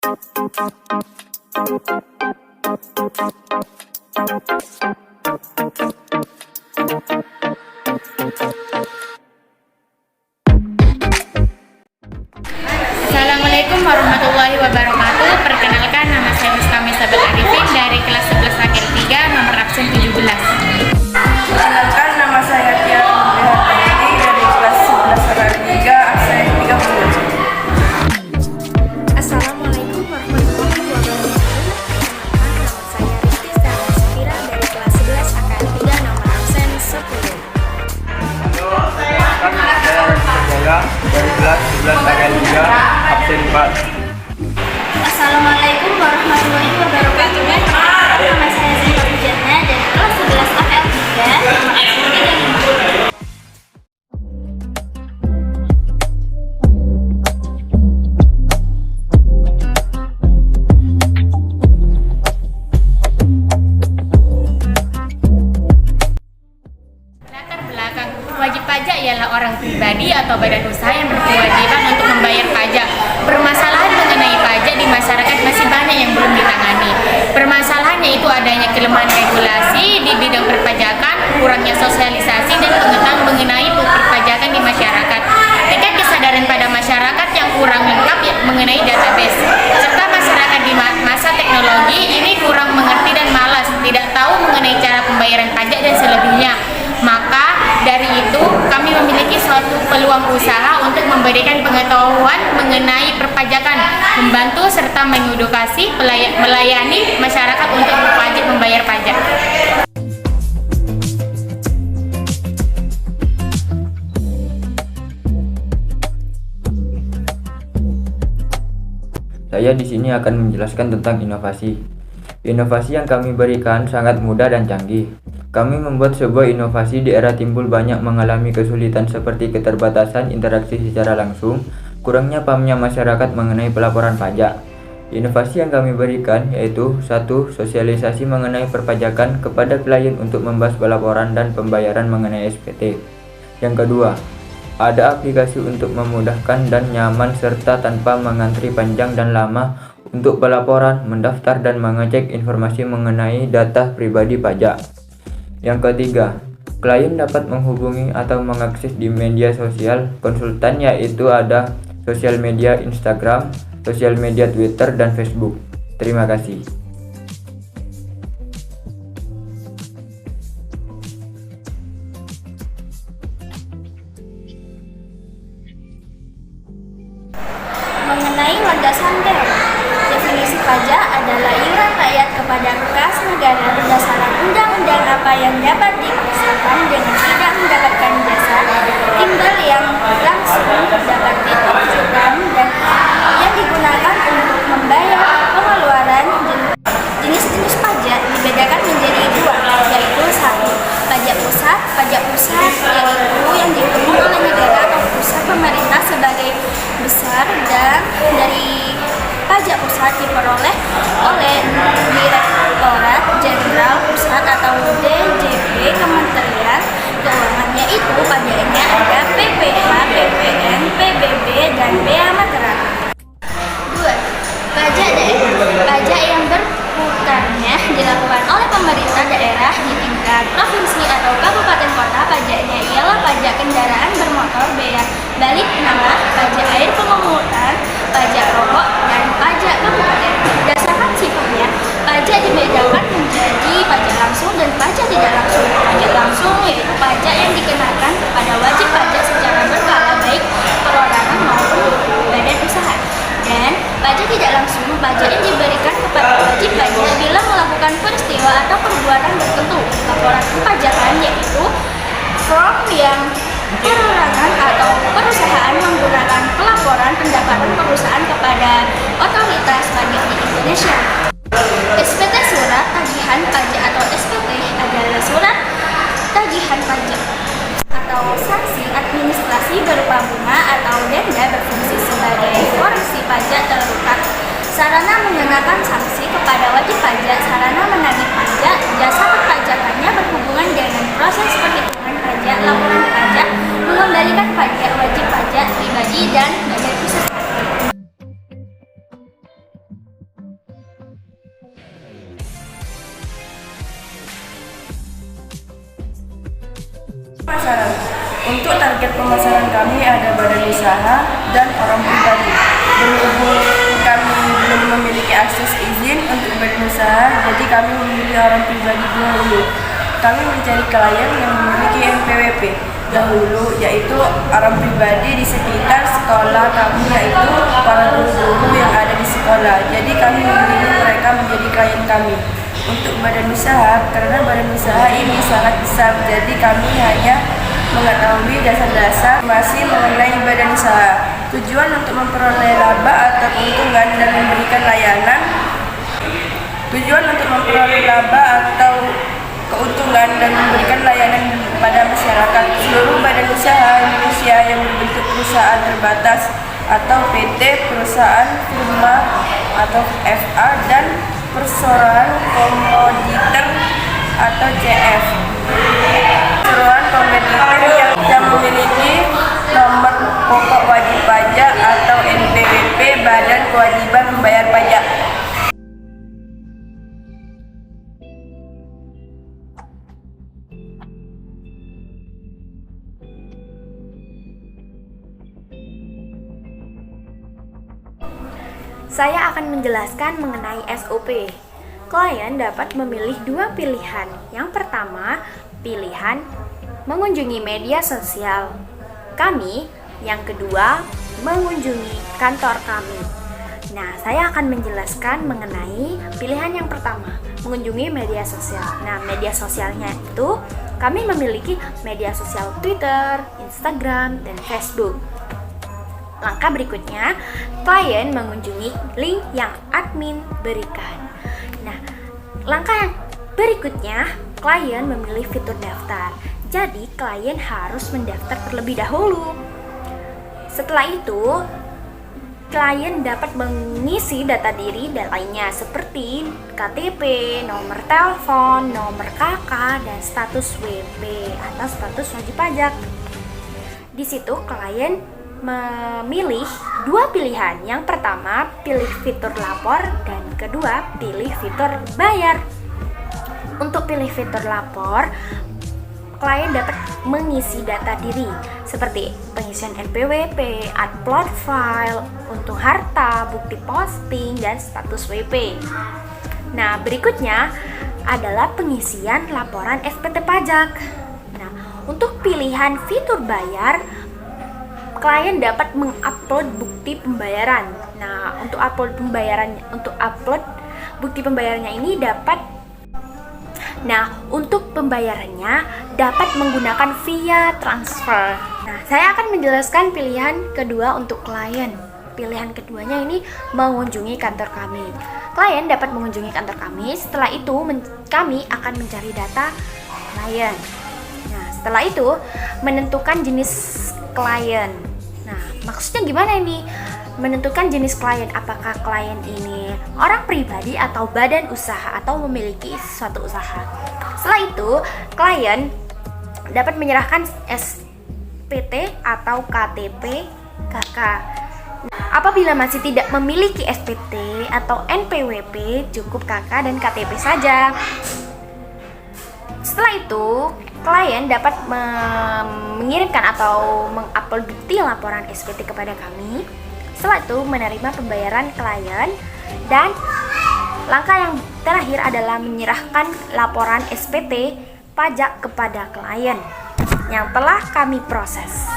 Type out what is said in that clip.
Assalamualaikum warahmatullahi wabarakatuh. Perkenalkan, nama saya Mustami Sabel Arifin dari kelas 11 akhir 3 nomor absen 17. Perkenalkan, nama saya Tia Nurhayati dari kelas 11 akhir 3 absen 30. Assalamualaikum warahmatullahi wabarakatuh. Nama saya Rizky Stella Safira dari kelas 11 akhir 3 nomor absen 10. Kan saya Rizky dari kelas 11 akhir 3 absen 4. Assalamualaikum warahmatullahi wabarakatuh. Nama saya Zahra Hujana dari kelas 11 APL 3 nomor absen 35. Latar belakang wajib pajak ialah orang pribadi atau badan usaha yang berkewajiban untuk membayar pajak. Permasalahan mengenai pajak di masyarakat masih banyak yang belum ditangani. Permasalahannya itu adanya kelemahan regulasi di bidang perpajakan, kurangnya sosialisasi dan pengetahuan mengenai perpajakan di masyarakat, tingkat kesadaran pada masyarakat yang kurang lengkap mengenai database, serta masyarakat di masa teknologi ini kurang mengerti dan malas, tidak tahu mengenai cara pembayaran pajak dan selebihnya. Maka dari itu kami memiliki suatu peluang usaha untuk memberikan pengetahuan mengenai perpajakan, membantu serta mengedukasi melayani masyarakat untuk wajib membayar pajak. Saya di sini akan menjelaskan tentang inovasi. Inovasi yang kami berikan sangat mudah dan canggih. Kami membuat sebuah inovasi di era timbul banyak mengalami kesulitan seperti keterbatasan interaksi secara langsung, kurangnya pahamnya masyarakat mengenai pelaporan pajak. Inovasi yang kami berikan yaitu 1. Sosialisasi mengenai perpajakan kepada klien untuk membahas pelaporan dan pembayaran mengenai SPT. Yang kedua, ada aplikasi untuk memudahkan dan nyaman serta tanpa mengantri panjang dan lama untuk pelaporan, mendaftar dan mengecek informasi mengenai data pribadi pajak. Yang ketiga, klien dapat menghubungi atau mengakses di media sosial konsultan yaitu ada sosial media Instagram, sosial media Twitter dan Facebook. Terima kasih. Mengenai landasan teori, definisi pajak adalah iuran rakyat kepada kas negara berdasarkan undang-undang apa yang dapat dipaksakan dengan tidak mendapatkan jasa timbal yang langsung dapat ditentukan dan yang digunakan untuk membayar pengeluaran. Jenis-jenis pajak dibedakan menjadi dua, yaitu 1. Pajak pusat yaitu yang dipungut oleh negara atau pusat pemerintah sebagai besar dan dari pajak pusat diperoleh oleh Direktorat Jenderal Pusat atau DJP Kementerian Keuangan, yaitu pajaknya ada PPH, PPN, PBB, dan Bea Materai. 2. Pajak daerah. Pajak yang berputarnya dilakukan oleh pemerintah daerah di tingkat provinsi atau kabupaten kota. Pajaknya ialah pajak kendaraan bermotor, bea balik nama, pajak air pemungutan, pajak rokok, dan pajak kabupaten. Berdasarkan sifatnya, pajak dibedakan menjadi pajak langsung dan pajak tidak langsung. Pajak langsung yaitu pajak yang dikenakan kepada wajib pajak secara berkala baik perorangan maupun badan usaha. Dan pajak tidak langsung, pajak yang diberikan kepada wajib pajak bila melakukan peristiwa atau perbuatan tertentu. Laporan perpajakan yaitu form yang perorangan atau perusahaan menggunakan pelaporan pendapatan perusahaan kepada otoritas pajak di Indonesia. SPT surat tagihan pajak atau SPT adalah surat tagihan pajak atau sanksi administrasi berupa bunga atau denda berfungsi sebagai koreksi pajak terlukat. Sarana mengenakan sanksi kepada wajib pajak, sarana menagih pajak, jasa perpajakannya berhubungan dengan proses perhitungan pajak, laporan pajak, mengembalikan pajak wajib pajak pribadi dan badan usaha. pemasaran. Untuk target pemasaran kami ada badan usaha dan orang pribadi. Berhubung kami belum memiliki akses izin untuk badan usaha, jadi kami memilih orang pribadi dulu. Kami mencari klien yang memiliki NPWP dahulu, yaitu orang pribadi di sekitar sekolah kami, yaitu para guru-guru yang ada di sekolah. Jadi kami memilih mereka menjadi klien kami. Untuk badan usaha, karena badan usaha ini sangat besar, jadi kami hanya mengetahui dasar-dasar masih mengenai badan usaha. Tujuan untuk memperoleh laba atau keuntungan dan memberikan layanan. Tujuan untuk memperoleh laba atau keuntungan dan memberikan layanan pada masyarakat. Seluruh badan usaha Indonesia yang berbentuk perusahaan terbatas atau PT, perusahaan firma atau FA, dan perseroan komoditor atau CF. Perseroan komoditor yang memiliki nomor pokok wajib pajak atau NPWP, Badan Kewajiban Membayar Pajak. Saya akan menjelaskan mengenai SOP. Klien dapat memilih dua pilihan. Yang pertama, pilihan mengunjungi media sosial kami. Yang kedua, mengunjungi kantor kami. Nah, saya akan menjelaskan mengenai pilihan yang pertama, mengunjungi media sosial. Nah, media sosialnya itu kami memiliki media sosial Twitter, Instagram, dan Facebook. Langkah berikutnya, klien mengunjungi link yang admin berikan. Nah, langkah yang berikutnya, klien memilih fitur daftar. Jadi, klien harus mendaftar terlebih dahulu. Setelah itu, klien dapat mengisi data diri dan lainnya seperti KTP, nomor telepon, nomor KK, dan status WP atau status wajib pajak. Di situ klien memilih dua pilihan. Yang pertama, pilih fitur lapor, dan kedua, pilih fitur bayar. Untuk pilih fitur lapor, klien dapat mengisi data diri seperti pengisian NPWP, upload file, untung harta, bukti posting, dan status WP. Nah, berikutnya adalah pengisian laporan SPT pajak. Nah, untuk pilihan fitur bayar, klien dapat mengupload bukti pembayaran. Nah, untuk upload bukti pembayarannya ini dapat untuk pembayarannya dapat menggunakan via transfer. Nah, saya akan menjelaskan pilihan kedua untuk klien. Pilihan keduanya ini mengunjungi kantor kami. Klien dapat mengunjungi kantor kami. Setelah itu kami akan mencari data klien. Nah, setelah itu menentukan jenis klien. Nah, maksudnya gimana ini? Menentukan jenis klien, apakah klien ini orang pribadi atau badan usaha atau memiliki suatu usaha. Setelah itu, klien dapat menyerahkan SPT atau KTP KK. Apabila masih tidak memiliki SPT atau NPWP, cukup KK dan KTP saja. Setelah itu, klien dapat mengirimkan atau mengupload bukti laporan SPT kepada kami. Setelah itu menerima pembayaran klien, dan langkah yang terakhir adalah menyerahkan laporan SPT pajak kepada klien yang telah kami proses.